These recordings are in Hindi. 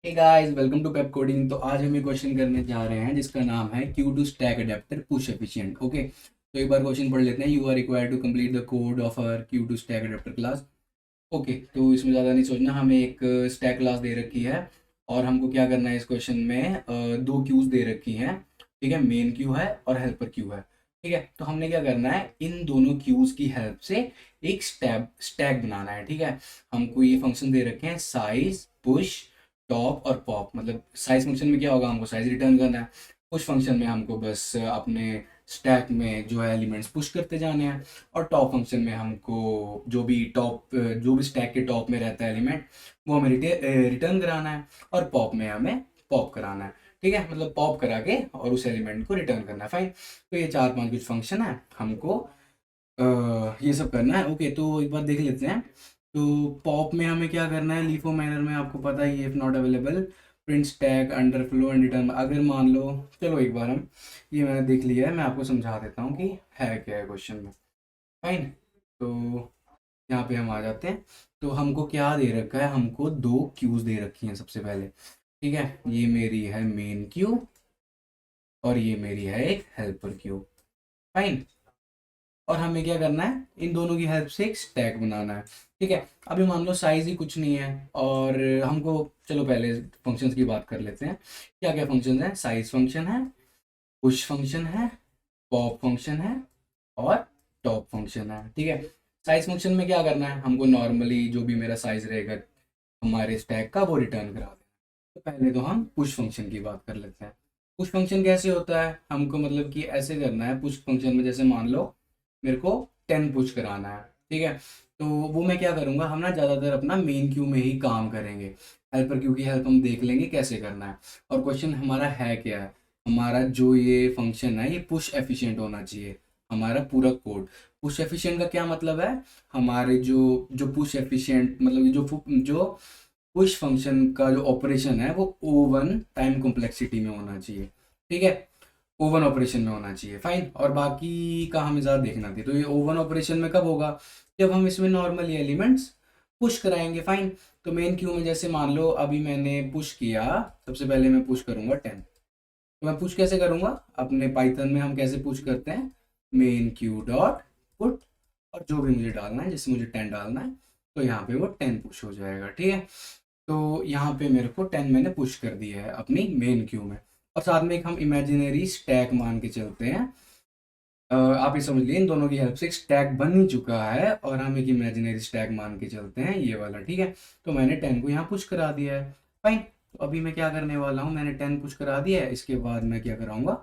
Hey guys, welcome to Pepcoding. तो आज हम ये क्वेश्चन करने जा रहे हैं जिसका नाम है queue to stack adapter push efficient. Okay, तो एक बार क्वेश्चन पढ़ लेते हैं। You are required to complete the code of our queue to stack adapter class. Okay, तो इसमें ज़्यादा नहीं सोचना, हमें एक स्टैक क्लास दे रखी है और हमको क्या करना है इस क्वेश्चन में, दो क्यूज दे रखी हैं। ठीक है, मेन क्यू है और हेल्पर क्यू है। ठीक है, तो हमने क्या करना है, इन दोनों क्यूज की हेल्प से एक स्टैक बनाना है। ठीक है, हमको ये फंक्शन दे रखे हैं, साइज, पुश, टॉप और पॉप। मतलब साइज फंक्शन में क्या होगा, हमको साइज रिटर्न करना है। पुश फंक्शन में हमको बस अपने स्टैक में जो है एलिमेंट्स पुश करते जाने हैं। और टॉप फंक्शन में हमको जो भी स्टैक के टॉप में रहता है एलिमेंट, वो हमें रिटर्न कराना है। और पॉप में हमें पॉप कराना है। ठीक है, मतलब पॉप करा के और उस एलिमेंट को रिटर्न करना है। फाइन, तो ये चार पांच कुछ फंक्शन है, हमको ये सब करना है। ओके, तो एक बार देख लेते हैं। तो पॉप में हमें क्या करना है, लीफो मैनर में आपको पता ही है, if not available print stack underflow and return. अगर मान लो, चलो एक बार हम, ये मैंने देख लिया है, मैं आपको समझा देता हूँ कि है क्या है क्वेश्चन में। फाइन, तो यहाँ पे हम आ जाते हैं। तो हमको क्या दे रखा है, हमको दो क्यूज दे रखी हैं सबसे पहले। ठीक है, ये मेरी है मेन क्यू और ये मेरी है एक हेल्पर क्यू। फाइन, और हमें क्या करना है, इन दोनों की हेल्प से एक स्टैक बनाना है। ठीक है, अभी मान लो साइज ही कुछ नहीं है और हमको, चलो पहले फंक्शंस की बात कर लेते हैं। क्या क्या फंक्शंस हैं, साइज फंक्शन है, पुश फंक्शन है, पॉप फंक्शन है और टॉप फंक्शन है। ठीक है, साइज फंक्शन में क्या करना है, हमको नॉर्मली जो भी मेरा साइज रहेगा हमारे स्टैक का, वो रिटर्न करा देना। तो पहले तो हम पुश फंक्शन की बात कर लेते हैं। पुश फंक्शन कैसे होता है, हमको मतलब कि ऐसे करना है पुश फंक्शन में, जैसे मान लो मेरे को 10 पुश कराना है। ठीक है, तो वो मैं क्या करूँगा, हम ना ज़्यादातर अपना मेन क्यू में ही काम करेंगे। हेल्पर क्यू की हेल्प हम देख लेंगे कैसे करना है। और क्वेश्चन हमारा है क्या है, हमारा जो ये फंक्शन है ये पुश एफिशिएंट होना चाहिए। हमारा पूरा कोड पुश एफिशिएंट का क्या मतलब है, हमारे जो जो पुश एफिशिएंट मतलब ये जो पुश फंक्शन का जो ऑपरेशन है वो O1 टाइम कॉम्प्लेक्सिटी में होना चाहिए। ठीक है, O1 ऑपरेशन में होना चाहिए। फाइन, और बाकी का हमें ज़्यादा देखना चाहिए। तो ये O1 ऑपरेशन में कब होगा, जब हम इसमें नॉर्मली एलिमेंट्स पुश कराएंगे। फाइन, तो मेन क्यू में जैसे मान लो अभी मैंने पुश किया, सबसे पहले मैं पुश करूंगा 10। तो मैं पुश कैसे करूंगा, अपने पाइथन में हम कैसे पुश करते हैं, मेन क्यू डॉट पुट, और जो भी मुझे डालना है, जैसे मुझे 10 डालना है तो यहाँ पे वो 10 पुश हो जाएगा। ठीक है, तो यहाँ पे मेरे को 10 मैंने पुश कर दिया है अपनी मेन क्यू में। और साथ में एक हम इमेजिनरी स्टैक मान के चलते हैं। आप ये समझ लिए, इन दोनों की हेल्प से एक स्टैक बन ही चुका है और हम एक इमेजिनरी स्टैक मान के चलते हैं, ये वाला। ठीक है, तो मैंने 10 को यहाँ पुश करा दिया है। फाइन, तो अभी मैं क्या करने वाला हूँ, मैंने 10 पुश करा दिया है, इसके बाद मैं क्या कराऊंगा,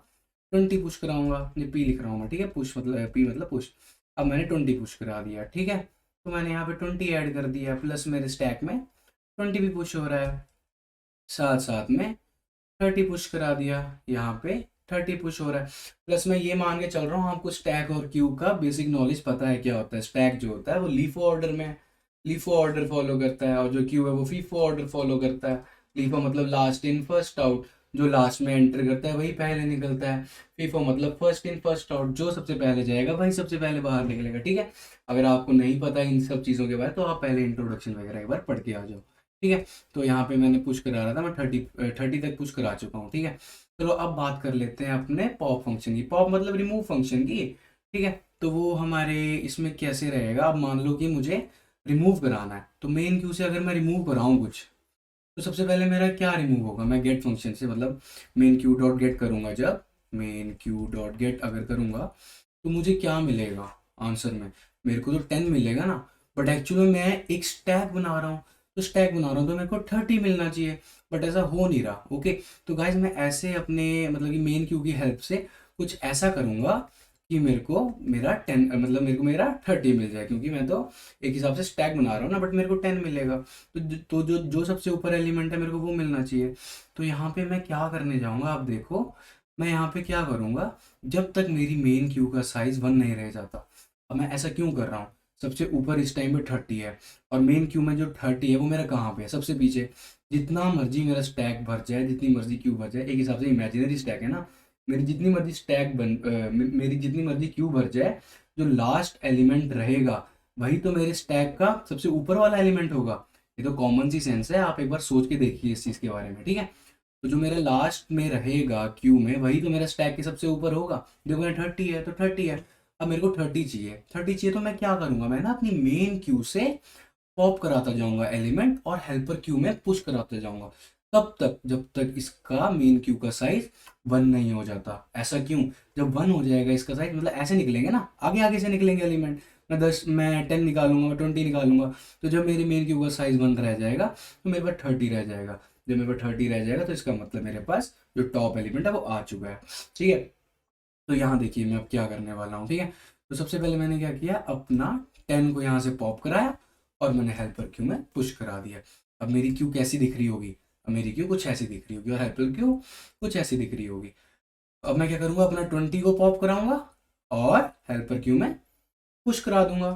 20 पुश कराऊंगा। ये पी लिख रहा हूँ मैं, ठीक है, पुश मतलब पी मतलब पुश। अब मैंने 20 पुश करा दिया। ठीक है, तो मैंने यहाँ पे 20 ऐड कर दिया, प्लस मेरे स्टैक में 20 भी पुश हो रहा है, साथ साथ में 30 पुश करा दिया, यहाँ पे 30 पुश हो रहा है। प्लस मैं ये मान के चल रहा हूँ, आपको स्टैक और क्यू का बेसिक नॉलेज पता है क्या होता है। स्टैक जो होता है वो लीफो ऑर्डर में लीफो ऑर्डर फॉलो करता है, और जो क्यू है वो फीफो ऑर्डर फॉलो करता है। लीफो मतलब लास्ट इन फर्स्ट आउट, जो लास्ट में एंटर करता है वही पहले निकलता है। फीफो मतलब फर्स्ट इन फर्स्ट आउट, जो सबसे पहले जाएगा वही सबसे पहले बाहर निकलेगा। ठीक है, अगर आपको नहीं पता इन सब चीज़ों के बारे में तो आप पहले इंट्रोडक्शन वगैरह एक बार पढ़ के आ जाओ। ठीक है, तो यहाँ पे मैंने पुश करा रहा था, मैं 30 तक पुश करा चुका हूँ। ठीक है, चलो अब बात कर लेते हैं अपने पॉप फंक्शन की। पॉप मतलब रिमूव फंक्शन की। ठीक है, तो वो हमारे इसमें कैसे रहेगा, अब मान लो कि मुझे रिमूव कराना है, तो मेन क्यू से अगर मैं रिमूव कराऊँ कुछ, तो सबसे पहले मेरा क्या रिमूव होगा, मैं गेट फंक्शन से मतलब मेन क्यू डॉट गेट करूँगा। जब मेन क्यू डॉट गेट अगर करूँगा तो मुझे क्या मिलेगा आंसर में, मेरे को तो 10 मिलेगा ना। बट एक्चुअली मैं एक स्टैक बना रहा हूँ, तो स्टैक बना रहा हूँ तो मेरे को 30 मिलना चाहिए, बट ऐसा हो नहीं रहा। ओके, तो गाइज मैं ऐसे अपने मतलब कि मेन क्यू की हेल्प से कुछ ऐसा करूँगा कि मेरे को मेरा 10 मतलब मेरे को मेरा 30 मिल जाए, क्योंकि मैं तो एक हिसाब से स्टैक बना रहा हूँ ना, बट मेरे को 10 मिलेगा। तो जो जो सबसे ऊपर एलिमेंट है मेरे को वो मिलना चाहिए। तो यहाँ पे मैं क्या करने जाऊँगा, आप देखो, मैं यहाँ पे क्या करूँगा, जब तक मेरी मेन क्यू का साइज 1 नहीं रह जाता। अब मैं ऐसा क्यों कर रहा हूँ, सबसे ऊपर इस टाइम पे 30 है और मेन क्यू में जो 30 है वो मेरा कहाँ पे है, सबसे पीछे। जितना मर्जी मेरा स्टैक भर जाए, जितनी मर्जी क्यू भर जाए, एक हिसाब से इमेजिनरी स्टैक है ना, मेरी जितनी मर्जी मेरी जितनी मर्जी क्यू भर जाए, जो लास्ट एलिमेंट रहेगा वही तो मेरे स्टैक का सबसे ऊपर वाला एलिमेंट होगा। ये तो कॉमन सी सेंस है, आप एक बार सोच के देखिए इस चीज़ के बारे में, ठीक है। तो जो मेरा लास्ट में रहेगा क्यू में, वही तो मेरा स्टैक के सबसे ऊपर होगा। देखो मैं 30 है तो 30 है। अब मेरे को 30 चाहिए तो मैं क्या करूँगा, मैं ना अपनी मेन क्यू से पॉप कराता जाऊंगा एलिमेंट और हेल्पर क्यू में पुश कराता जाऊंगा, तब तक जब तक इसका मेन क्यू का साइज 1 नहीं हो जाता। ऐसा क्यों? जब 1 हो जाएगा इसका साइज, मतलब ऐसे निकलेंगे ना, आगे आगे से निकलेंगे एलिमेंट। मैं 10 निकालूंगा, मैं 20 निकालूंगा, तो जब मेरे मेन क्यू का साइज 1 रह जाएगा तो मेरे पास 30 रह जाएगा। जब मेरे पास 30 रह जाएगा तो इसका मतलब मेरे पास जो टॉप एलिमेंट है वो आ चुका है, ठीक है। तो यहाँ देखिए मैं अब क्या करने वाला हूँ, ठीक है। तो सबसे पहले मैंने क्या किया, अपना 10 को यहाँ से पॉप कराया और मैंने हेल्पर क्यू में पुश करा दिया। अब मेरी क्यू कैसी दिख रही होगी? अब मेरी क्यू कुछ ऐसी दिख रही होगी और हेल्पर क्यू कुछ ऐसी दिख रही होगी। अब मैं क्या करूँगा, अपना 20 को पॉप कराऊंगा और हेल्पर क्यू में पुश करा दूंगा।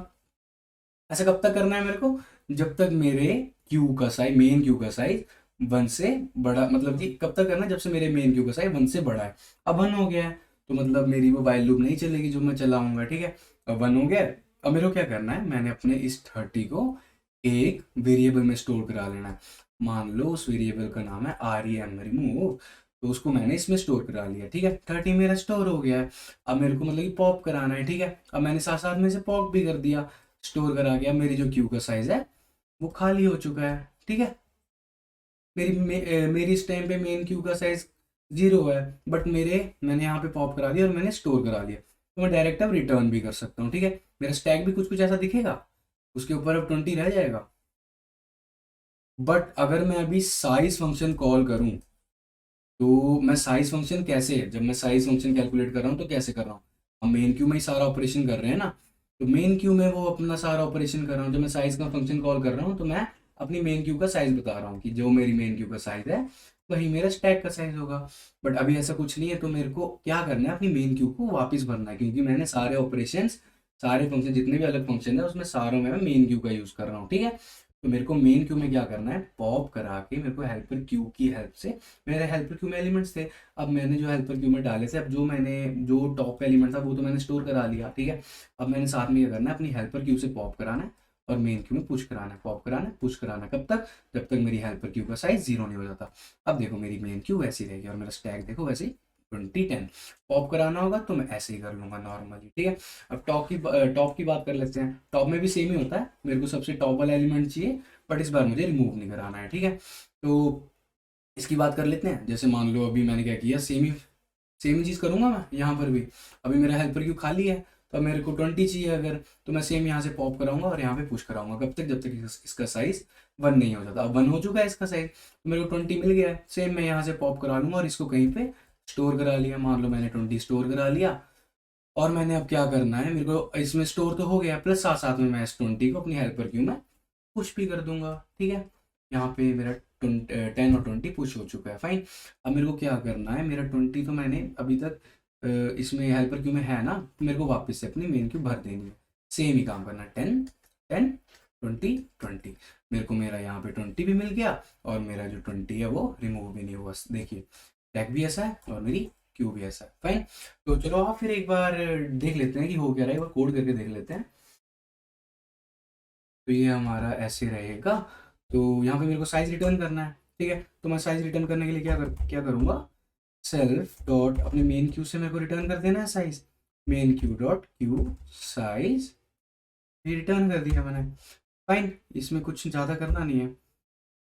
ऐसा कब तक करना है मेरे को? जब तक मेरे क्यू का साइज, मेन क्यू का साइज 1 से बड़ा, मतलब कि कब तक करना है, जब से मेरे मेन क्यू का साइज 1 से बड़ा है। अब 1 हो गया है तो मतलब मेरी वो वाइल लूप नहीं चलेगी जो मैं चलाऊंगा, ठीक है। अब 1 हो गया है। अब मेरे को क्या करना है, मैंने अपने इस 30 को एक वेरिएबल में स्टोर करा लेना है। मान लो उस वेरिएबल का नाम है rem रिमूव, तो उसको मैंने इसमें स्टोर करा लिया, ठीक है। 30 मेरा स्टोर हो गया है। अब मेरे को मतलब कि पॉप कराना है, ठीक है। अब मैंने साथ साथ में से पॉप भी कर दिया, स्टोर करा गया। मेरी जो क्यू का साइज है वो खाली हो चुका है, ठीक है। मेरी इस टाइम पे मेन क्यू का साइज 0 है, बट मैंने यहाँ पे पॉप करा दिया और मैंने स्टोर करा लिया, तो मैं डायरेक्ट अब रिटर्न भी कर सकता हूँ, ठीक है। मेरा स्टैक भी कुछ कुछ ऐसा दिखेगा, उसके ऊपर अब 20 रह जाएगा। बट अगर मैं अभी साइज फंक्शन कॉल करूँ, तो मैं साइज फंक्शन कैसे, जब मैं साइज फंक्शन कैलकुलेट कर रहा हूँ तो कैसे कर रहा हूँ, हम मेन क्यू में ही सारा ऑपरेशन कर रहे हैं ना, तो मेन क्यू में वो अपना सारा ऑपरेशन कर रहा हूँ। जब मैं साइज का फंक्शन कॉल कर रहा हूँ तो मैं अपनी मेन क्यू का साइज बता रहा हूँ कि जो मेरी मेन क्यू का साइज है वही मेरा स्टैक का साइज होगा। बट अभी ऐसा कुछ नहीं है, तो मेरे को क्या करना है, अपनी मेन क्यू को वापस भरना है, क्योंकि मैंने सारे ऑपरेशन, सारे फंक्शन जितने भी अलग फंक्शन है उसमें सारों में मैं मेन क्यू का यूज कर रहा हूँ, ठीक है। तो मेरे को मेन क्यू में क्या करना है, पॉप करा के मेरे को हेल्पर क्यू की हेल्प से, मेरे हेल्पर क्यू में एलिमेंट्स थे, अब मैंने जो हेल्पर क्यू में डाले थे, अब जो टॉप एलिमेंट था वो तो मैंने स्टोर करा लिया, ठीक है। अब मैंने साथ में ये करना है, अपनी हेल्पर क्यू से पॉप कराना है और मेन क्यू में पुश कराना है, पॉप कराना है, पुश कराना है। कब तक? जब तक मेरी हेल्पर क्यू का साइज 0 नहीं हो जाता। अब देखो मेरी मेन क्यू वैसी रहेगी और मेरा स्टैक देखो वैसे ही 20 10। पॉप कराना होगा तो मैं ऐसे ही कर लूंगा नॉर्मली, ठीक है। अब टॉप की बात कर लेते हैं। टॉप में भी सेम ही होता है, मेरे को सबसे टॉप वाला एलिमेंट चाहिए, बट इस बार मुझे रिमूव नहीं कराना है, ठीक है। तो इसकी बात कर लेते हैं। जैसे मान लो अभी मैंने क्या किया, सेम ही चीज़ करूंगा मैं यहाँ पर भी। अभी मेरा हेल्पर क्यू खाली है, तो अब मेरे को 20 चाहिए अगर, तो मैं सेम यहाँ से पॉप कराऊंगा और यहाँ पे पुश कराऊंगा। कब तक? जब तक इसका साइज 1 नहीं हो जाता। अब 1 हो चुका है इसका साइज, तो मेरे को 20 मिल गया है। सेम मैं यहाँ से पॉप करा लूंगा और इसको कहीं पे स्टोर करा लिया। मान लो मैंने 20 स्टोर करा लिया, और मैंने अब क्या करना है, मेरे को इसमें स्टोर तो हो गया, प्लस साथ साथ में मैं इस 20 को अपनी हेल्पर क्यू में पुश भी कर दूंगा, ठीक है। यहाँ पे मेरा 10 और 20 पुश हो चुका है, फाइन। अब मेरे को क्या करना है, मेरा 20 तो मैंने अभी तक इसमें हेल्पर क्यू में है ना, तो मेरे को वापस से अपनी मेन क्यू भर देनी है। सेम ही काम करना है, 10 10 20 20। मेरे को मेरा यहाँ पे 20 भी मिल गया और मेरा जो 20 है वो रिमूव भी नहीं हुआ। देखिए टैग भी ऐसा है और मेरी क्यू भी ऐसा है, फाइन। तो चलो आप फिर एक बार देख लेते हैं कि हो क्या रहा है, एक बार कोड करके देख लेते हैं। तो ये हमारा ऐसे रहेगा। तो यहाँ पे मेरे को साइज रिटर्न करना है, ठीक है। तो मैं साइज रिटर्न करने के लिए क्या करूँगा, सेल्फ डॉट अपने मेन क्यू से मेरे को रिटर्न कर देना है size, main queue dot queue size, ये रिटर्न कर दिया मैंने, फाइन। इसमें कुछ ज़्यादा करना नहीं है,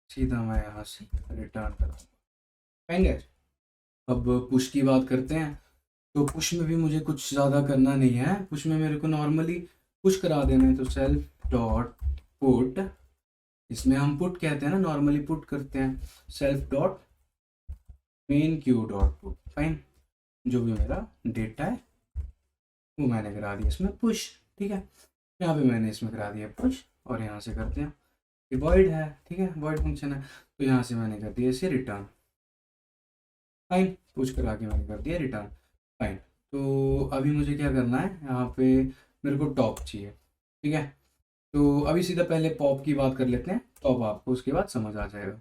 सीधा मैं यहाँ से रिटर्न करूँगा, फाइन गाइस। अब पुश की बात करते हैं। तो पुश में भी मुझे कुछ ज़्यादा करना नहीं है, पुश में मेरे को नॉर्मली पुश करा देना है। तो सेल्फ डॉट पुट, इसमें हम पुट कहते हैं ना, नॉर्मली पुट करते हैं, self dot main queue dot put, fine. जो भी मेरा डेटा है वो मैंने करा दिया इसमें पुश, ठीक है। यहाँ पे मैंने इसमें करा दिया पुश, और यहाँ से करते हैं, ये वॉइड है, ठीक है, वॉइड फंक्शन है, तो यहाँ से मैंने कर दिया इसे रिटर्न, फाइन। पुश करा के मैंने कर दिया रिटर्न, फाइन। तो अभी मुझे क्या करना है, यहाँ पे मेरे को टॉप चाहिए, ठीक है। तो अभी सीधा पहले पॉप की बात कर लेते हैं, टॉप आपको उसके बाद समझ आ जाएगा।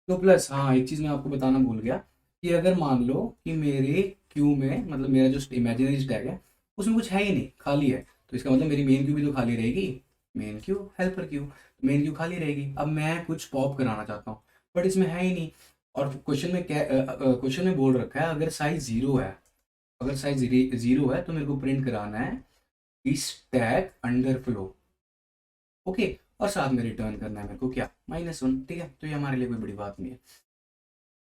तो प्लस हाँ, एक चीज़ मैं आपको बताना भूल गया कि अगर मान लो कि मेरे क्यू में, मतलब मेरा जो इमेजिनरी स्टैक है उसमें कुछ है ही नहीं, खाली है, तो इसका मतलब मेरी मेन क्यू भी तो खाली रहेगी, main Q helper Q, main Q खाली रहेगी। अब मैं कुछ पॉप कराना चाहता हूँ बट इसमें है ही नहीं, और क्वेश्चन में क्या, क्वेश्चन में बोल रखा है अगर साइज जीरो है, अगर साइज जीरो है तो मेरे को प्रिंट कराना है स्टैक अंडर फ्लो, ओके, और साथ में रिटर्न करना है मेरे को क्या, -1, ठीक है। तो ये हमारे लिए कोई बड़ी बात नहीं है।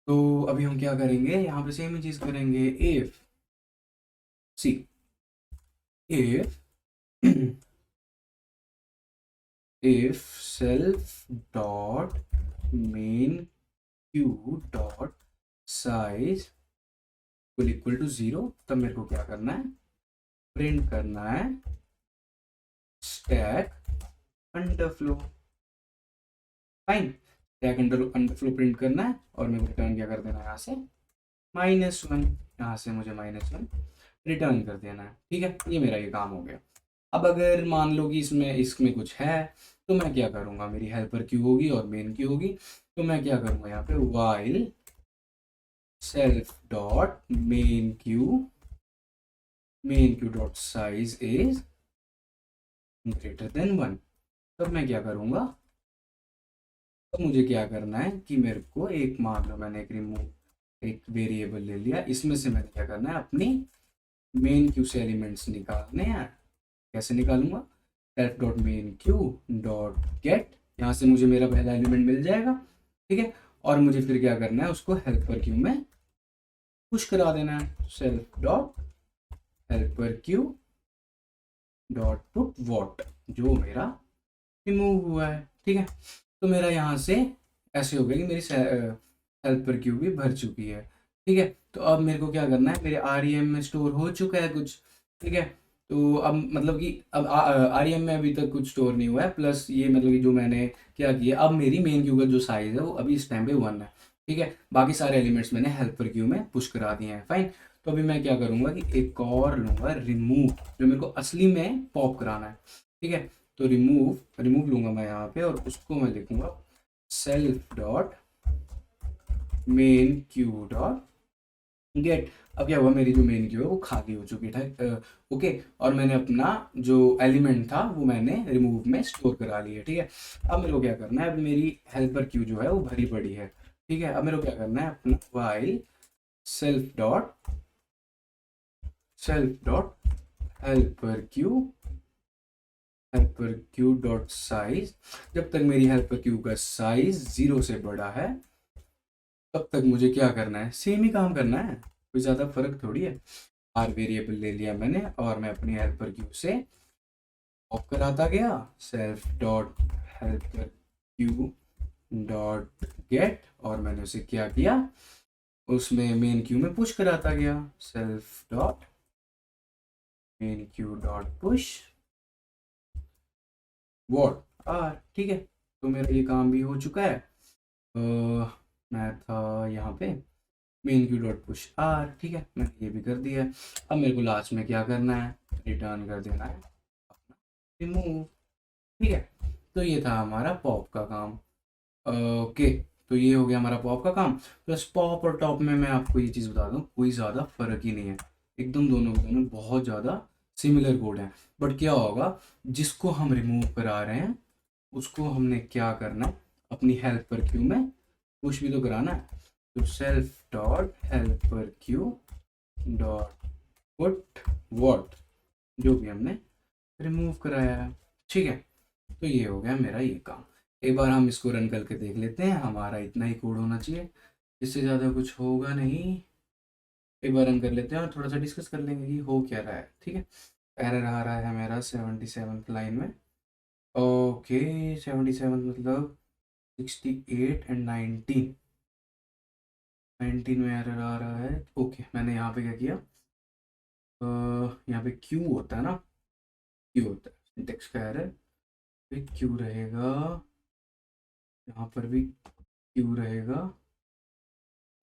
तो अभी हम क्या करेंगे, यहाँ पे सेम ही चीज करेंगे, if see if if self dot main q dot size equal to 0, तब मेरे को क्या करना है, प्रिंट करना है stack underflow, fine. Stack underflow print करना है और मेरे को रिटर्न क्या कर देना है, यहाँ से -1, यहाँ से मुझे -1 रिटर्न कर देना है, ठीक है। ये मेरा ये काम हो गया। अब अगर मान लो कि इसमें इसमें कुछ है तो मैं क्या करूँगा, मेरी हेल्पर क्यू होगी और मेन क्यू होगी, तो मैं क्या करूँगा यहाँ पे while self dot main queue dot size is greater than 1। तब मैं क्या करूँगा, तो मुझे क्या करना है कि मेरे को एक, मान लो मैंने एक वेरिएबल ले लिया, इसमें से मैंने क्या करना है, अपनी मेन क्यू से एलिमेंट्स निकालने हैं। कैसे निकालूंगा, self dot main queue dot gate, यहाँ से मुझे मेरा पहला एलिमेंट मिल जाएगा, ठीक है। और मुझे फिर क्या करना है, उसको हेल्पर क्यू में पुश करा देना है, self dot helper Q dot put what, जो मेरा रिमूव हुआ है, ठीक है। तो मेरा यहाँ से ऐसे हो गया कि मेरी हेल्पर क्यू भी भर चुकी है, ठीक है। तो अब मेरे को क्या करना है, मेरे आरईएम में स्टोर हो चुका है कुछ, ठीक है। तो अब मतलब कि अब आरईएम में अभी तक कुछ स्टोर नहीं हुआ है, प्लस ये मतलब कि जो मैंने क्या किया, अब मेरी मेन क्यू का जो साइज है वो अभी इस टाइम पे 1 है, ठीक है। बाकी सारे एलिमेंट्स मैंने हेल्पर क्यू में पुश करा दिए हैं, फाइन। तो अभी मैं क्या करूँगा कि एक और लूँगा रिमूव, जो मेरे को असली में पॉप कराना है, ठीक है। तो रिमूव रिमूव लूँगा मैं यहाँ पे, और उसको मैं लिखूँगा self dot main queue dot gate. अब क्या हुआ, मेरी जो मेन क्यू है वो खाली हो चुकी है, ओके। और मैंने अपना जो एलिमेंट था वो मैंने रिमूव में स्टोर करा लिया, ठीक है। अब मेरे को क्या करना है, अब मेरी हेल्पर क्यू जो है वो भरी पड़ी है, ठीक है। अब मेरे को क्या करना है, अपना while self dot helper Q dot size, जब तक मेरी हेल्पर क्यू का साइज 0 से बड़ा है तब तक मुझे क्या करना है, सेम ही काम करना है, कोई ज़्यादा फर्क थोड़ी है। आर वेरिएबल ले लिया मैंने और मैं अपनी हेल्पर क्यू से पॉप कराता गया, self dot helper Q dot gate, और मैंने उसे क्या किया, उसमें मेन क्यू में पुश कराता गया, self dot main queue dot push what R, ठीक है। तो मेरा ये काम भी हो चुका है। मैं था यहाँ पे main queue dot push R, ठीक है, मैंने ये भी कर दिया है। अब मेरे को लास्ट में क्या करना है, रिटर्न कर देना है अपना रिमूव, ठीक है। तो ये था हमारा पॉप का काम, ओके। तो ये हो गया हमारा पॉप का काम। प्लस पॉप और टॉप में मैं आपको ये चीज़ बता दूँ, कोई ज़्यादा फर्क ही नहीं है, एकदम दोनों के दोनों बहुत ज़्यादा सिमिलर कोड हैं। बट क्या होगा, जिसको हम रिमूव करा रहे हैं उसको हमने क्या करना है, अपनी हेल्पर क्यू में पुश भी तो कराना है। तो self dot helper Q dot put what, जो भी हमने रिमूव कराया है, ठीक है। तो ये हो गया मेरा ये काम। एक बार हम इसको रन करके देख लेते हैं, हमारा इतना ही कोड होना चाहिए, इससे ज़्यादा कुछ होगा नहीं। एक बार रन कर लेते हैं और थोड़ा सा डिस्कस कर लेंगे कि हो क्या रहा है, ठीक है। एरर आ रहा है मेरा 77th लाइन में, ओके। 77 मतलब 68 एंड 19 में एरर आ रहा है, ओके। मैंने यहाँ पे क्या किया, यहाँ पे क्यू होता है ना, क्यू होता है सिंटेक्स का एरर, पे क्यू रहेगा, यहाँ पर भी क्यू रहेगा,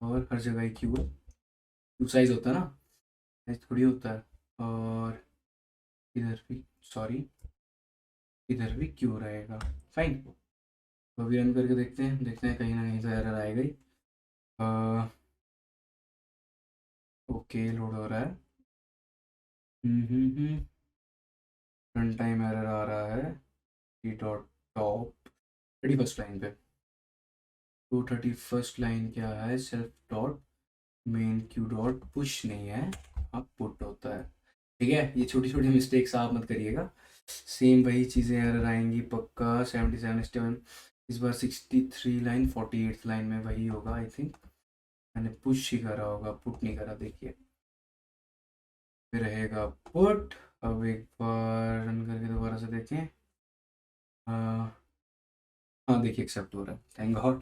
और हर जगह ही क्यू है, क्यू साइज होता है ना, साइज थोड़ी होता है। और इधर भी, सॉरी, इधर भी क्यू रहेगा, फाइन। तो अभी रन करके देखते हैं कहीं ना कहीं से एरर आएगा ही। ओके, लोड हो रहा है, रन टाइम एरर आ रहा है, डॉट टॉप 31st लाइन पे। तो 31st लाइन क्या है, self dot main queue dot push नहीं है, अब पुट होता है। ठीक है, ये छोटी छोटी मिस्टेक्स आप मत करिएगा, सेम वही चीज़ें एरर आएंगी पक्का। 77 इस बार 63 लाइन 48 लाइन में वही होगा आई थिंक। मैंने पुश ही करा होगा, पुट नहीं करा। देखिए फिर रहेगा पुट। अब एक बार रन करके दोबारा से देखें। हाँ देखिए एक्सेप्ट हो रहा है, थैंक गॉड।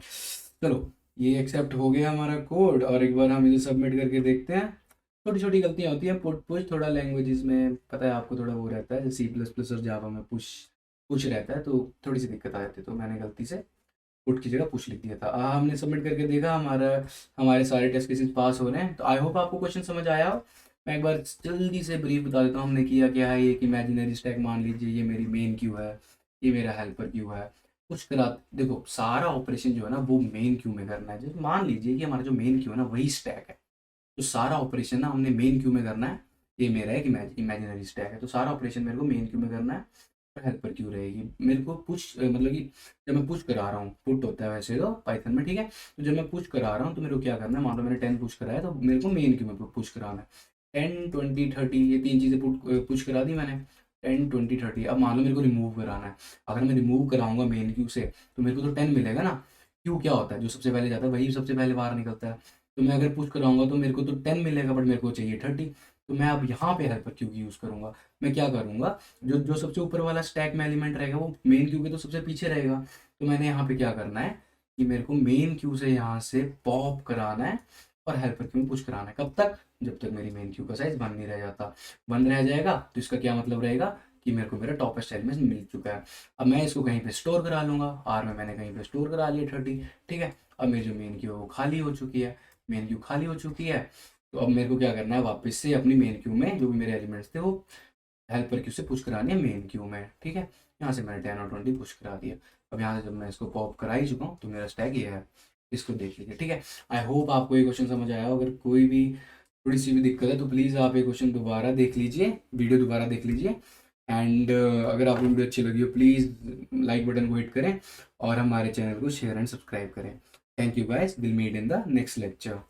चलो ये एक्सेप्ट हो गया हमारा कोड, और एक बार हम इसे सबमिट करके देखते हैं। छोटी छोटी गलतियाँ होती हैं, पुट पुश थोड़ा लैंग्वेजेस में पता है आपको थोड़ा वो रहता है, C++ और जावा में पुश पुश रहता है, तो थोड़ी सी दिक्कत आ जाती है। तो मैंने गलती से पुट की जगह पुश लिख दिया था। हमने सबमिट करके देखा, हमारे सारे टेस्ट केसेस पास हो रहे हैं। तो आई होप आपको क्वेश्चन समझ आया हो। मैं एक बार जल्दी से ब्रीफ बता देता हूँ हमने किया क्या है। ये एक इमेजिनरी स्टैक मान लीजिए, ये मेरी मेन क्यू है, ये मेरा हेल्पर क्यू है। कुछ करा देखो, सारा ऑपरेशन जो है ना वो मेन क्यू में करना है। जैसे मान लीजिए कि हमारा जो मेन क्यू है ना वही स्टैक है, तो सारा ऑपरेशन ना हमने मेन क्यू में करना है। ये मेरा एक इमेजिनरी स्टैक है, तो सारा ऑपरेशन मेरे को मेन क्यू में करना है। और हेल्पर क्यू रहेगी मेरे को पुश, मतलब कि जब मैं पुश करा रहा हूँ, पुट होता है वैसे तो पाइथन में, ठीक है। तो जब मैं पुश करा रहा हूँ तो मेरे को क्या करना है, मान लो मैंने 10 पुश करा है, तो मेरे को मेन क्यू में पुश कराना है। 10 20 30 ये तीन चीज़ें पुश करा दी मैंने। 10 20 30, अब मान लो मेरे को रिमूव कराना है। अगर मैं रिमूव कराऊंगा मेन क्यू से तो मेरे को तो 10 मिलेगा ना। क्यू क्या होता है, जो सबसे पहले जाता है वही सबसे पहले बाहर निकलता है। तो मैं अगर पुश कराऊंगा तो मेरे को तो 10 मिलेगा, बट मेरे को चाहिए 30। तो मैं अब यहाँ पे हेल्पर क्यू की यूज़ करूंगा। मैं क्या करूंगा, जो जो सबसे ऊपर वाला स्टैक में एलिमेंट रहेगा वो मेन क्यू के तो सबसे पीछे रहेगा। तो मैंने यहाँ पे क्या करना है कि मेरे को मेन क्यू से यहाँ से पॉप कराना है और हेल्पर क्यू में पुश कराना है। कब तक, जब तक मेरी मेन क्यू का साइज 1 नहीं रह जाता। 1 रह जाएगा तो इसका क्या मतलब रहेगा कि मेरे को मेरा टॉपेस्ट एलिमेंट मिल चुका है। अब मैं इसको कहीं पे स्टोर करा लूंगा, आर में मैंने कहीं पे स्टोर करा लिया 30, ठीक है। अब मेरी जो मेन क्यू है वो खाली हो चुकी है, मेन क्यू खाली हो चुकी है। तो अब मेरे को क्या करना है, वापस से अपनी मेन क्यू में जो भी मेरे एलिमेंट्स थे वो हेल्पर क्यू से पुश करानी है मेन क्यू में, ठीक है। यहाँ से मैंने 10 और 20 पुश करा दिया। अब यहाँ से जब मैं इसको पॉप करा ही चुका हूँ तो मेरा स्टैक ये है, इसको देख लीजिए, ठीक है। आई होप आपको ये क्वेश्चन समझ आया हो। अगर कोई भी थोड़ी सी भी दिक्कत है तो प्लीज़ आप ये क्वेश्चन दोबारा देख लीजिए, वीडियो दोबारा देख लीजिए। एंड अगर आपको वीडियो अच्छी लगी हो प्लीज़ लाइक बटन को हिट करें और हमारे चैनल को शेयर एंड सब्सक्राइब करें। Thank you guys, will meet in the next lecture.